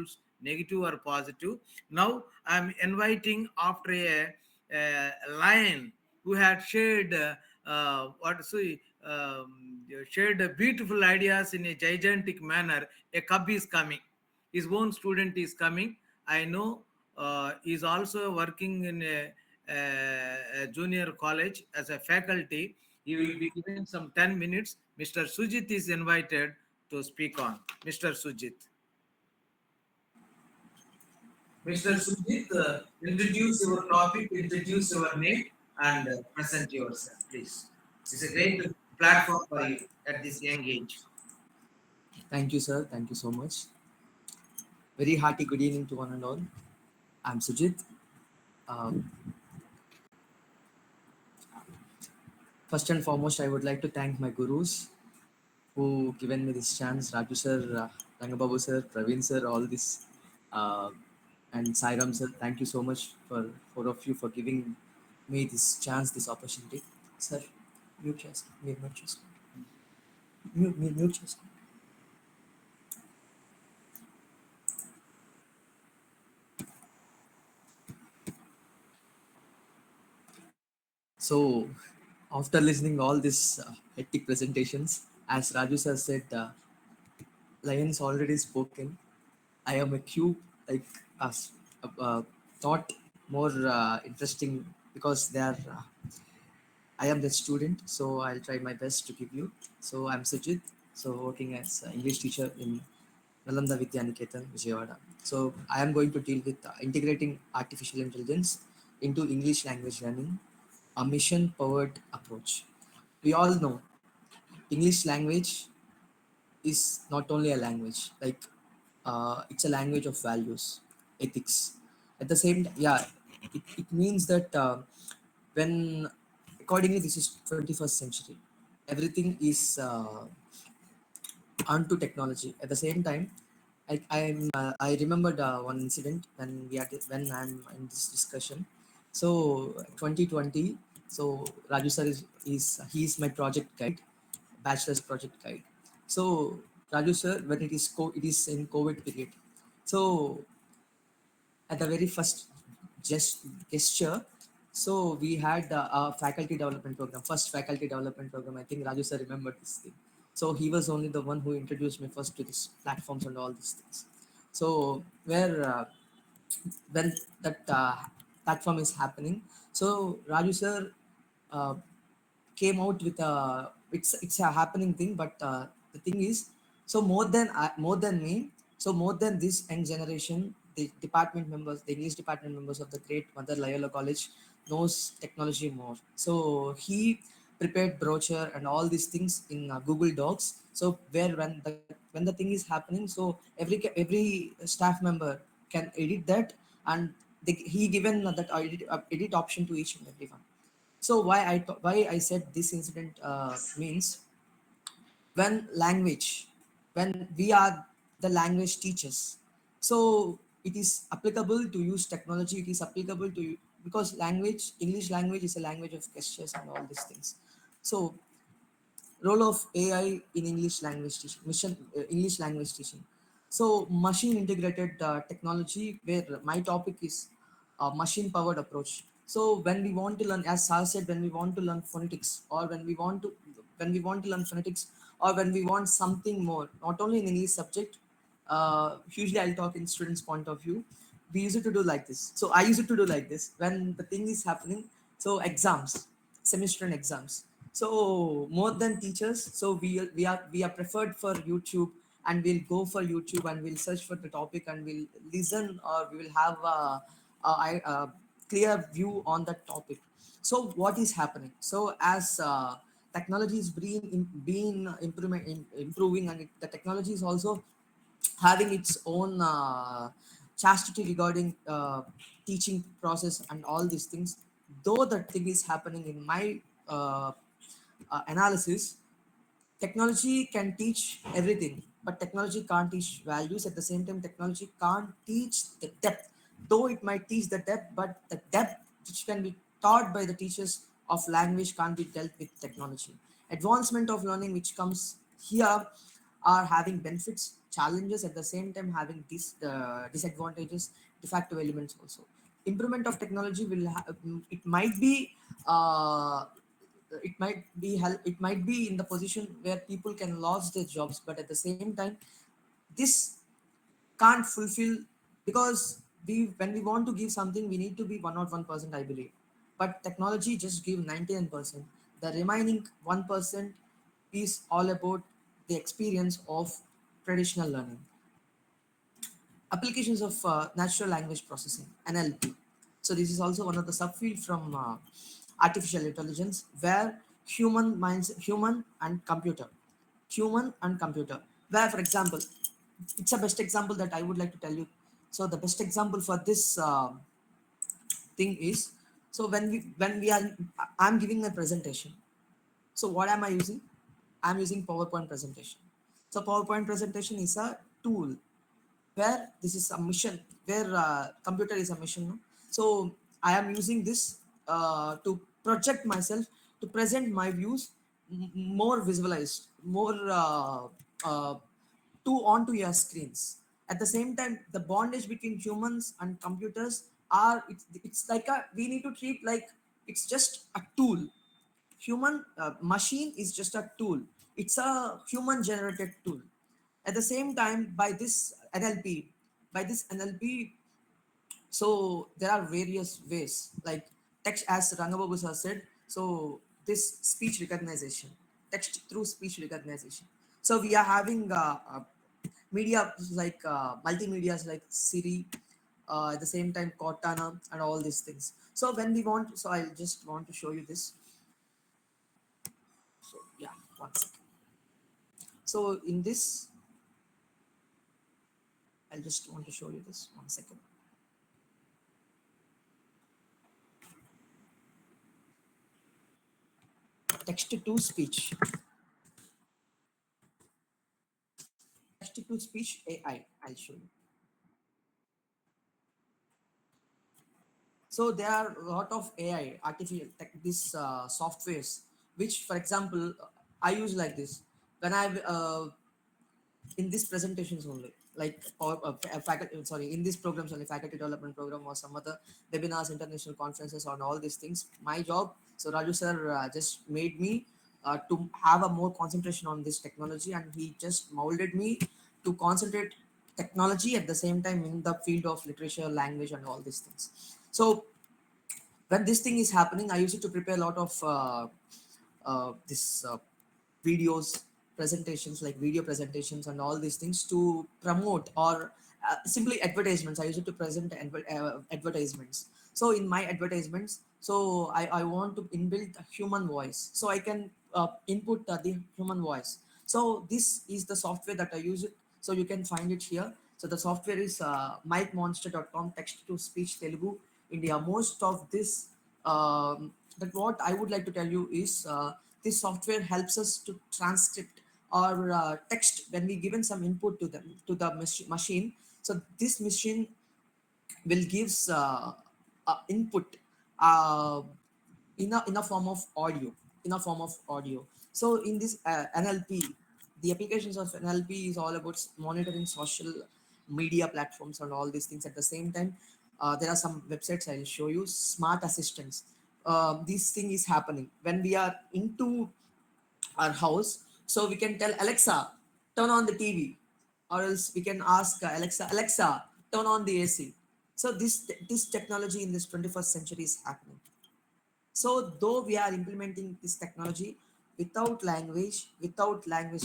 rules, negative or positive. Now I'm inviting after a lion who had shared shared beautiful ideas in a gigantic manner. A cub is coming. His own student is coming. I know is also working in a junior college as a faculty. He will be given some 10 minutes. Mr. Sujith is invited to speak on. Mr. Sujith. Mr. Sujith, introduce your topic, introduce your name, and present yourself, please. It's a great platform for you at this young age. Thank you, sir. Thank you so much. Very hearty good evening to one and all. I'm Sujith. Um, First and foremost, I would like to thank my gurus who given me this chance. Raju sir, Rangababu sir, Praveen sir, all this, uh, and Sairam sir. Thank you so much for four of you for giving me this chance, this opportunity. Sir, mute chest, mute chest, mute chest. So, after listening all these hectic presentations, as Raju sir said, Lions already spoken. I am a cube, like us, thought more interesting because they are. I am the student, so I'll try my best to give you. So I'm Sujit, so working as English teacher in Nalanda Vidyaniketan, Vijayawada. So I am going to deal with integrating artificial intelligence into English language learning, a mission-powered approach. We all know English language is not only a language, like it's a language of values, ethics. At the same time, yeah, it means that when accordingly this is 21st century, everything is onto technology. At the same time, I remembered one incident when I'm in this discussion. So 2020. So Raju sir is my project guide, bachelor's project guide. So Raju sir, when it is in COVID period. So at the very first gesture, so we had a faculty development program, first faculty development program. I think Raju sir remembered this thing. So he was only the one who introduced me first to these platforms and all these things. So where when that platform is happening, so Raju sir uh, came out with a it's a happening thing, but the thing is, so more than me, so more than this young generation, the department members, the English department members of the great Mother Loyola College knows technology more. So he prepared brochure and all these things in Google Docs. So where when the thing is happening, so every staff member can edit that, and he given that edit option to each and everyone. So why I said this incident means when language, when we are the language teachers, so it is applicable to use technology. It is applicable to because language, English language is a language of gestures and all these things. So role of AI in English language teaching, English language teaching. So machine integrated technology, where my topic is machine powered approach. So when we want to learn, as Sal said, when we want to learn phonetics, or when we want to learn phonetics, or when we want something more, not only in English subject. Usually I'll talk in students' point of view. We used to do like this. So I used to do like this when the thing is happening. So exams, semester and exams. So more than teachers, so we are preferred for YouTube, and we'll go for YouTube and we'll search for the topic and we'll listen, or we will have a clear view on that topic. So what is happening? So as technology is improving, and the technology is also having its own chastity regarding teaching process and all these things. Though that thing is happening in my analysis, technology can teach everything, but technology can't teach values. At the same time, technology can't teach the depth. Though it might teach the depth, but the depth which can be taught by the teachers of language can't be dealt with technology. Advancement of learning which comes here, are having benefits, challenges, at the same time having disadvantages, de facto elements also. Improvement of technology will it might be uh, it might be in the position where people can lose their jobs, but at the same time this can't fulfill, because we when we want to give something we need to be 101%, I believe, but technology just give 99%. The remaining 1% is all about the experience of traditional learning. Applications of natural language processing, NLP. So this is also one of the subfield from artificial intelligence, where human and computer, where, for example, it's a best example that I would like to tell you. So the best example for this thing is, so when we are I'm giving my presentation. So what am I using? I'm using PowerPoint presentation. So PowerPoint presentation is a tool where this is a mission, where computer is a mission, no? So I am using this to project myself, to present my views more visualized, more uh, to onto your screens. At the same time, the bondage between humans and computers are, it's like a, we need to treat like it's just a tool. Human machine is just a tool. It's a human generated tool. At the same time, by this nlp, so there are various ways, like text, as Rangababu sir said. So this speech recognition, text through speech recognition. So we are having media like multimedias like Siri, at the same time Cortana and all these things. So when we want, so I just want to show you this. So yeah, one second. So in this, I just want to show you this. One second. Text to speech. Text to speech AI. I'll show you. So there are a lot of AI, artificial tech, this softwares, which, for example, I use like this when I in these presentations only, like or faculty, sorry, in these programs only, faculty development program or some other webinars, international conferences, on all these things. My job, so Raju sir just made me to have a more concentration on this technology, and he just molded me to concentrate technology at the same time in the field of literature, language, and all these things. So when this thing is happening, I used to prepare a lot of this videos, presentations, like video presentations and all these things to promote, or simply advertisements. I used to present advertisements. So in my advertisements, so I want to inbuilt a human voice, so I can input the human voice. So this is the software that I use it. So you can find it here. So the software is mikemonster.com, text to speech Telugu India. Most of this, that what I would like to tell you is, this software helps us to transcript or text when we given some input to them, to the machine. So this machine will gives input uh, in a form of audio, so in this NLP, the applications of NLP is all about monitoring social media platforms and all these things. At the same time, there are some websites I'll show you, smart assistants. This thing is happening when we are into our house, so we can tell Alexa, turn on the TV, or else we can ask Alexa, turn on the AC. So this technology in this 21st century is happening. So though we are implementing this technology without language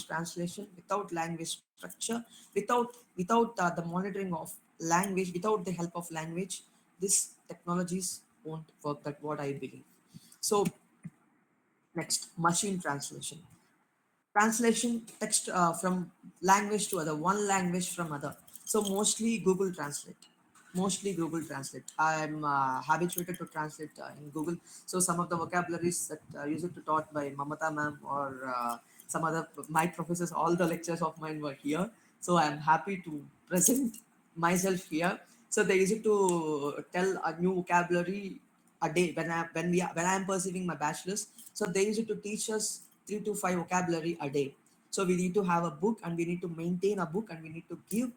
translation, without language structure, without the monitoring of language, without the help of language, these technologies won't work. That what I believe. So next, machine translation. Translation text from language to other, one language from other. So mostly Google Translate. I'm habituated to translate in Google. So some of the vocabularies that used to taught by Mamata ma'am, or some other my professors, all the lectures of mine were here. So I'm happy to present myself here. So they used to tell a new vocabulary a day when I am perceiving my bachelor's. So they used to teach us 3 to 5 vocabulary a day. So we need to have a book, and we need to maintain a book, and we need to give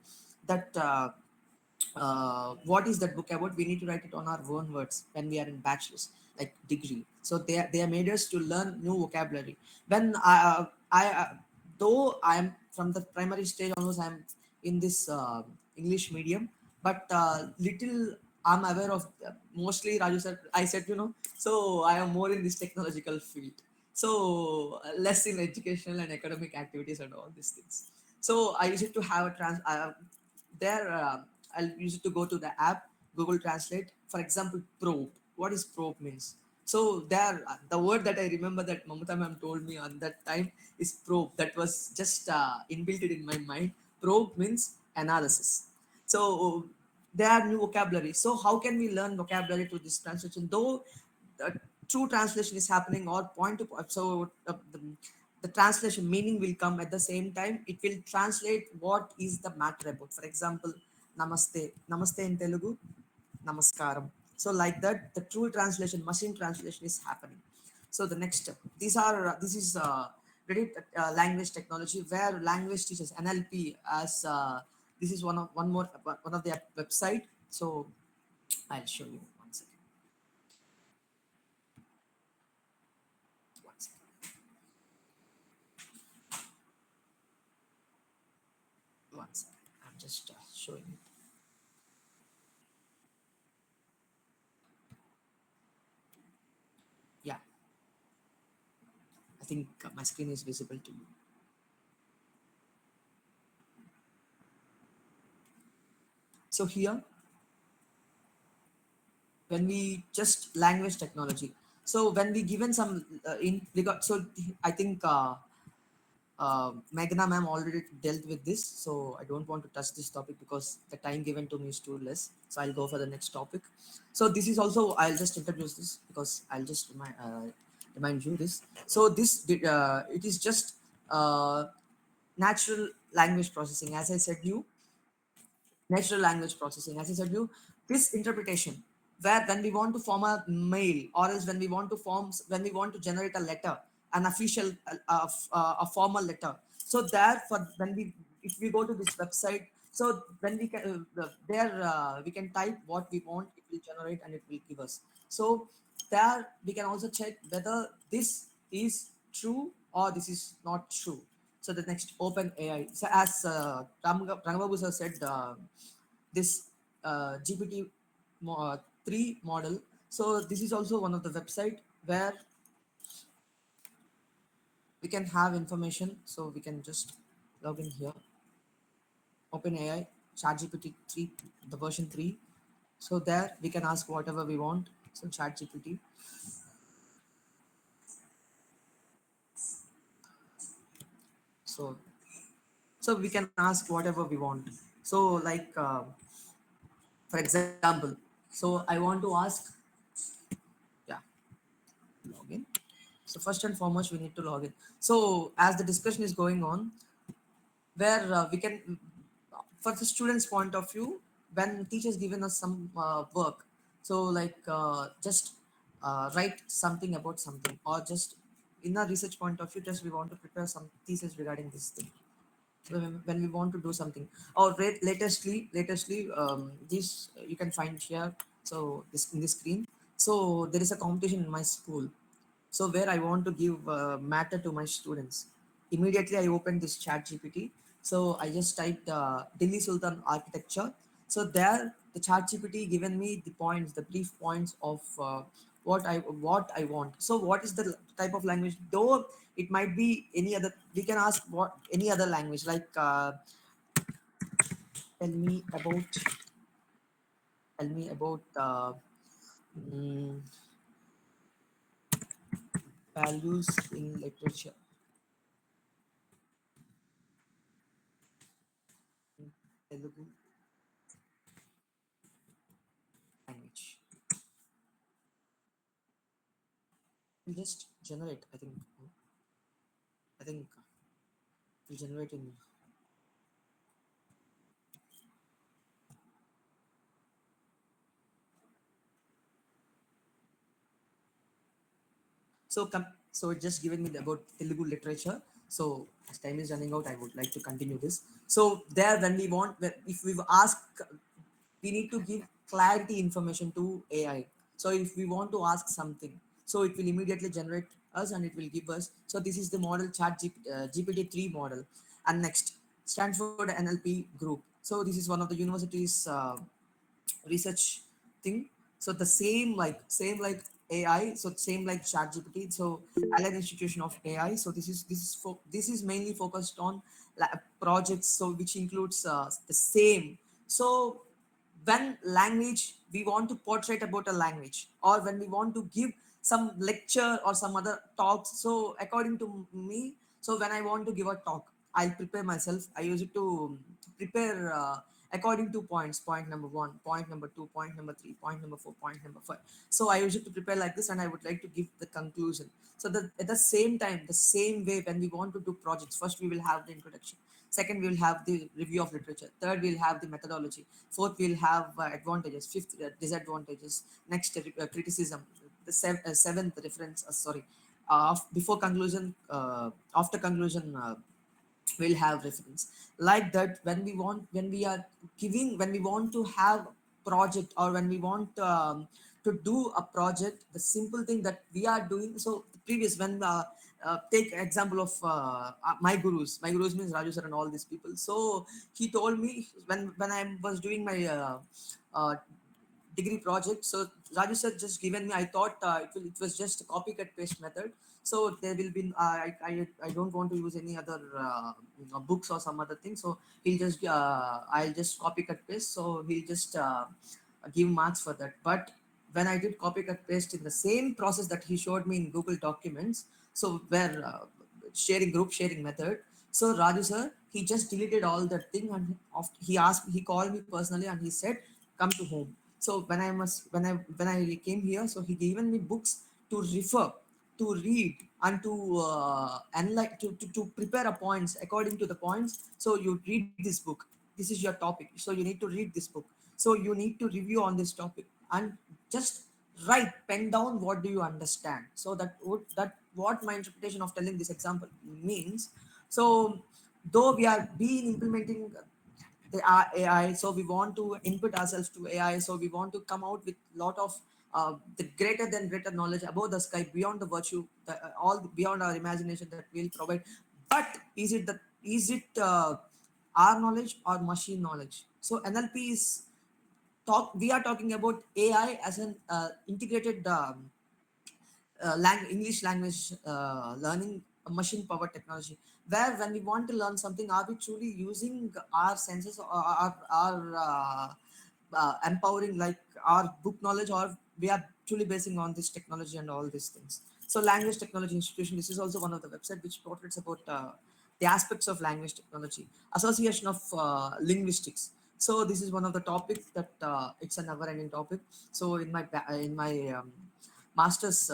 that what is that book about. We need to write it on our own words when we are in bachelor's like degree. So they made us to learn new vocabulary. When I though I am from the primary stage almost, I'm in this English medium, but little I'm aware of mostly Raju said, I said, so I am more in this technological field. So less in educational and academic activities and all these things. So I used to have a there I used to go to the app, Google Translate. For example, probe. What is probe means? So there, the word that I remember that Mamata ma'am told me on that time is probe. That was just inbuilt in my mind. Probe means analysis. So there are new vocabulary. So how can we learn vocabulary to this translation? Though the true translation is happening or point to point. So the translation meaning will come at the same time. It will translate what is the matter about. For example, namaste. Namaste in Telugu, namaskaram. So like that, the true translation, machine translation is happening. So the next step. This is Reddit language technology where language teachers NLP as this is one of their website. So I'll show you one second. One second. One second. I'm just showing you. Yeah, I think my screen is visible to you. So here, when we just language technology. So when we given some in regard, so I think Meghna ma'am already dealt with this, so I don't want to touch this topic because the time given to me is too less. So I'll go for the next topic. So this is also, I'll just introduce this because I'll just remind you this. So it is just natural language processing. As I said you, natural language processing, as I said you, this interpretation, where when we want to form a mail, or else when we want to generate a letter, an official a formal letter. So there, for when we if we go to this website, so when we can there we can type what we want, it will generate and it will give us. So there we can also check whether this is true or this is not true. So the next, open AI. So as Rangababu sir said, this GPT 3 model. So this is also one of the website where we can have information. So we can just log in here. Open AI, ChatGPT 3, the version 3. So there we can ask whatever we want. So ChatGPT. So we can ask whatever we want. So like for example, so I want to ask, yeah, login. So first and foremost, we need to log in. So as the discussion is going on, where we can, for the students' point of view, when teachers given us some work, so like just write something about something, or just in a research point of view, just we want to prepare some thesis regarding this thing. So when we want to do something, or latestly this you can find here. So this in this screen, so there is a competition in my school, so where I want to give matter to my students. Immediately I opened this chat GPT. So I just typed Delhi Sultan architecture. So there the chat GPT given me the points, the brief points of what I want. So what is the type of language? Though it might be any other, we can ask what any other language, like tell me about tell me about mm, values in literature, Telugu language. We'll just generate. I think we'll generate in. So it just given me about Telugu literature. So as time is running out, I would like to continue this. So there, when we want, if we ask, we need to give clarity information to AI. So if we want to ask something, so it will immediately generate us and it will give us. So this is the model GPT-3 model. And next, Stanford NLP group. So this is one of the university's research thing. So the same like AI, so same like ChatGPT. So Allied Institution of AI. So this is mainly focused on projects. So which includes the same. So when language, we want to portray about a language, or when we want to give some lecture or some other talks. So according to me, so when I want to give a talk, I'll prepare myself. I use it to prepare according to points. Point number one, point number two, point number three, point number four, point number five. So I use it to prepare like this, and I would like to give the conclusion. So that at the same time, the same way, when we want to do projects, first we will have the introduction. Second, we will have the review of literature. Third, we'll have the methodology. Fourth, we'll have advantages. Fifth, disadvantages. Next, criticism. The seventh, reference. Sorry. Before conclusion, after conclusion, we'll have reference. Like that, when we want, when we are giving, when we want to have project, or when we want to do a project, the simple thing that we are doing. So the previous, when take example of my gurus means Raju sir and all these people. So he told me, when I was doing my uh, degree project. So Raju sir just given me. I thought it was just a copy cut paste method. So there will be I don't want to use any other books or some other thing. So I'll just copy cut paste. So he'll just give marks for that. But when I did copy cut paste in the same process that he showed me in Google Documents, so where sharing, group sharing method. So Raju sir, he just deleted all that thing, and he called me personally and he said, "Come to home." So when I came here, so he given me books to refer, to read, and to analyze, to prepare a points according to the points. So you read this book. This is your topic. So you need to read this book. So you need to review on this topic, and just write, pen down what do you understand. So what my interpretation of telling this example means. So though we are being implementing the AI, so we want to input ourselves to AI. So we want to come out with lot of the greater than greater knowledge above the sky, beyond the virtue, beyond our imagination that we'll provide. But is it our knowledge or machine knowledge? So NLP is we are talking about AI as an integrated English language learning, machine power technology, where when we want to learn something, are we truly using our senses, or empowering like our book knowledge, or we are truly basing on this technology and all these things. So language technology institution, this is also one of the website which portrays about the aspects of language technology. Association of linguistics. So this is one of the topics that it's a never ending topic. So in my master's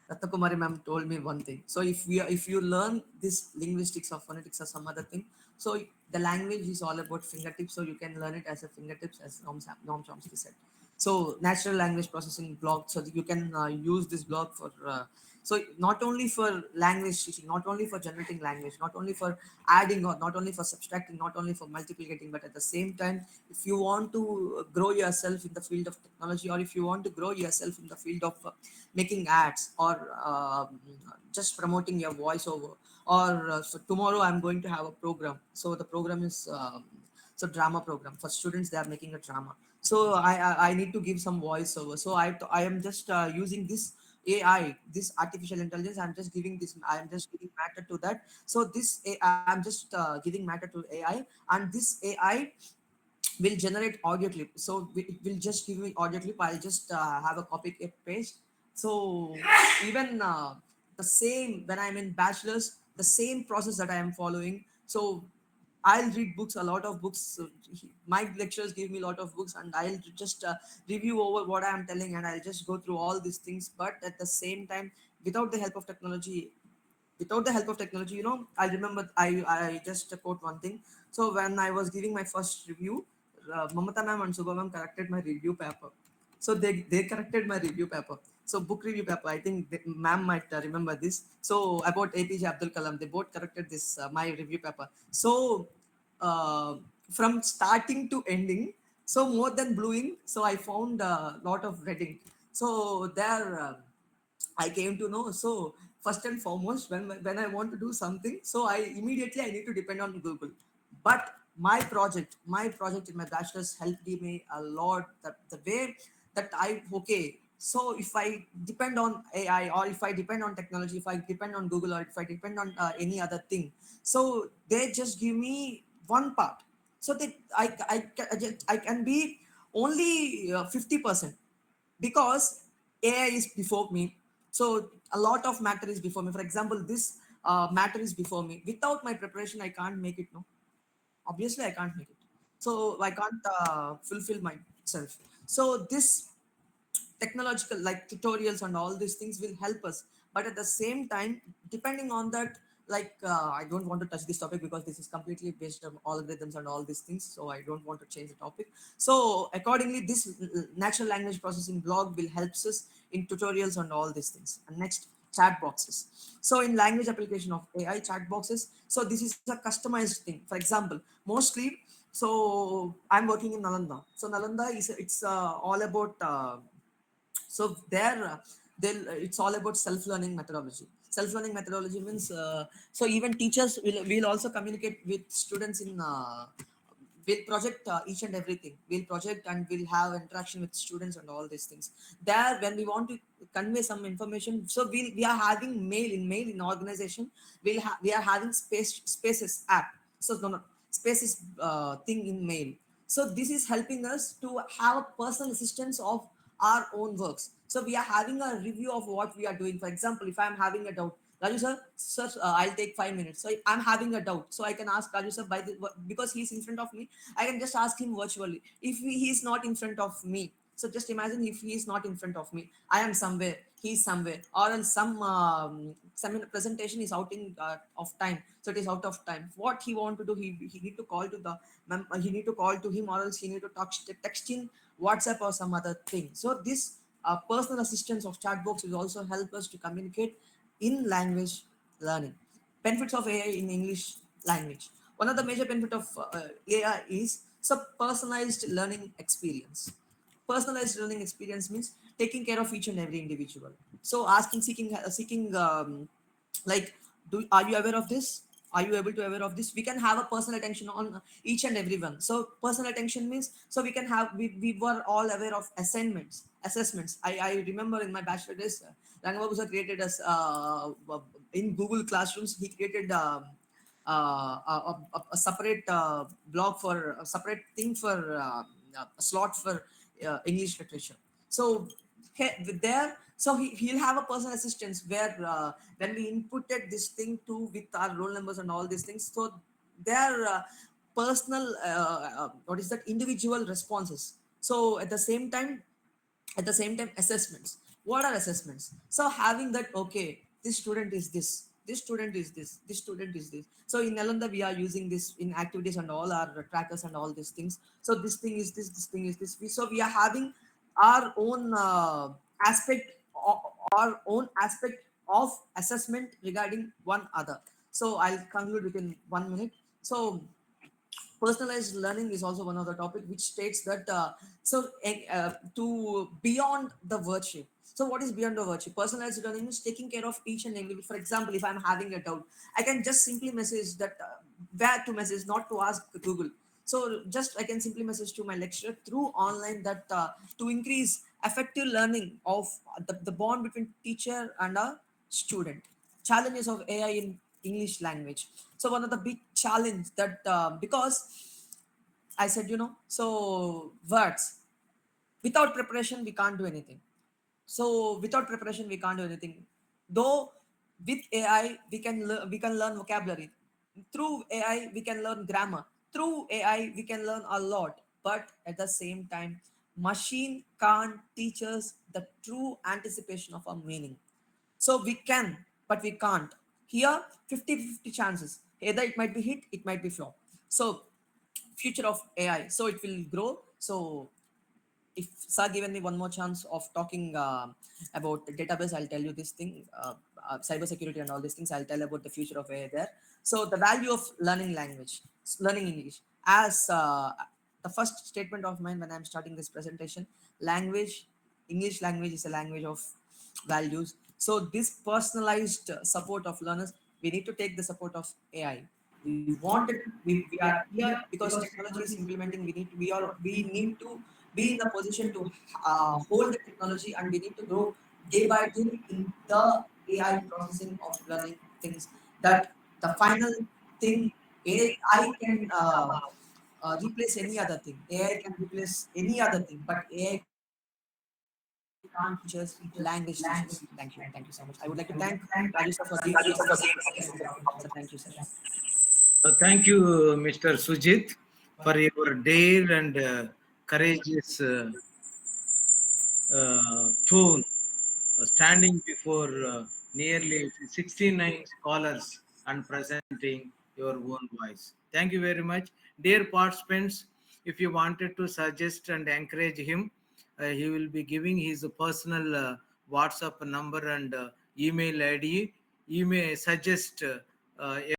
Ratnakumari ma'am told me one thing. So if you learn this linguistics or phonetics or some other thing, so the language is all about fingertips. So you can learn it as a fingertips, as Noam Chomsky said. So natural language processing block, so that you can use this block for so not only for language teaching, not only for generating language, not only for adding, or not only for subtracting, not only for multiplicating, but at the same time, if you want to grow yourself in the field of technology, or if you want to grow yourself in the field of making ads, or just promoting your voiceover, or so tomorrow I'm going to have a program. So the program is so drama program for students. They are making a drama. So I need to give some voiceover. So I am just using this AI, this artificial intelligence. I'm just giving matter to that. So I'm just giving matter to AI, and this AI will generate audio clip. So it will just give me audio clip. I'll just have a copy paste. So even the same, when I'm in bachelor's, the same process that I am following. So I'll read books, a lot of books. So my lecturers give me a lot of books, and I'll just review over what I am telling, and I'll just go through all these things. But at the same time, without the help of technology, I remember I just quote one thing. So when I was giving my first review, Mamata ma'am and Subha ma'am corrected my review paper. So they corrected my review paper. So book review paper, I think the ma'am might remember this. So about APJ Abdul Kalam, they both corrected this my review paper. So uh, from starting to ending, so more than blue ink, so I found a lot of red ink. So there. I came to know. So first and foremost, when I want to do something, so I need to depend on Google. But my project in my bachelor's helped me a lot. That the way that I okay. So if I depend on AI, or if I depend on technology, if I depend on Google, or if I depend on any other thing, so they just give me one part. So that I can be only 50%, because AI is before me. So a lot of matter is before me. For example, this matter is before me. Without my preparation, I can't make it. No, obviously I can't make it. So I can't fulfill myself. So this technological, like tutorials and all these things, will help us. But at the same time, depending on that, like I don't want to touch this topic because this is completely based on algorithms and all these things, so I don't want to change the topic. So accordingly, this natural language processing blog will helps us in tutorials and all these things. And next, chat boxes. So in language application of AI, chat boxes, so this is a customized thing. For example, mostly, so I'm working in Nalanda. So Nalanda is, it's all about so there they'll it's all about self-learning methodology. Self-learning methodology means so even teachers will also communicate with students in we'll project each and everything. We'll project and we'll have interaction with students and all these things. There, when we want to convey some information, so we are having mail in organization. We are having spaces app. So no, no, spaces thing in mail. So this is helping us to have a personal assistance of our own works. So we are having a review of what we are doing. For example, if I'm having a doubt, Raju sir, I'll take 5 minutes. So if I'm having a doubt, so I can ask Raju sir because he's in front of me. I can just ask him virtually. If he's not in front of me, so just imagine if he is not in front of me, I am somewhere, he's somewhere, or else some presentation is out of time. So it is out of time. What he want to do, he need to call to the he need to call to him, or else he need to text in WhatsApp or some other thing. So this personal assistance of chat box will also help us to communicate in language learning. Benefits of AI in English language. One of the major benefit of AI is personalized learning experience. Personalized learning experience means taking care of each and every individual. So asking, seeking like, are you aware of this? Are you able to aware of this? We can have a personal attention on each and everyone. So personal attention means, so we can have, we were all aware of assignments, assessments. I remember in my bachelor days, Rangababu sir created us in Google Classrooms. He created a separate blog for a separate thing for a slot for English literature. So there, so he'll have a personal assistance where when we inputted this thing to with our roll numbers and all these things, so their personal what is that, individual responses. So at the same time, assessments. What are assessments? So having that, okay, this student is this student is this student is this. So in Nalanda, we are using this in activities and all our trackers and all these things. So this thing is this thing is this. So we are having our own aspect, our own aspect of assessment regarding one other. So I'll conclude within 1 minute. So personalized learning is also one of the topic which states that to beyond the virtue. So what is beyond the virtue? Personalized learning is taking care of each and every. For example, if I'm having a doubt, I can just simply message that where to message, not to ask Google. So just I can simply message to my lecturer through online, that to increase effective learning of the bond between teacher and a student. Challenges of AI in English language. So one of the big challenge that because I said, so words, without preparation we can't do anything. So without preparation we can't do anything. Though with AI we can learn vocabulary. Through AI we can learn grammar. Through AI we can learn a lot. But at the same time, machine can't teach us the true anticipation of a meaning. So we can, but we can't. Here, 50-50 chances. Either it might be hit, it might be flop. So future of AI. So it will grow. So if sir given me one more chance of talking about the database, I'll tell you this thing, cyber security and all these things. I'll tell about the future of AI there. So the value of learning language, learning English. As the first statement of mine when I'm starting this presentation, language, English language is a language of values. So this personalized support of learners, we need to take the support of AI. We wanted, we are here because technology is implementing. We need to be in the position to hold the technology, and we need to grow day by day in the AI processing of learning things. That the final thing, AI can replace any other thing. AI can replace any other thing, but AI can't teach us language teachers. Thank you. Thank you so much. I would like to thank Raju sir for giving me this opportunity. Sir, thank you, sir. Thank you, Mr. Sujith, for your dare and courageous tone, standing before nearly 69 scholars and presenting your own voice. Thank you very much. Dear participants, if you wanted to suggest and encourage him, he will be giving his personal WhatsApp number and email ID. You may suggest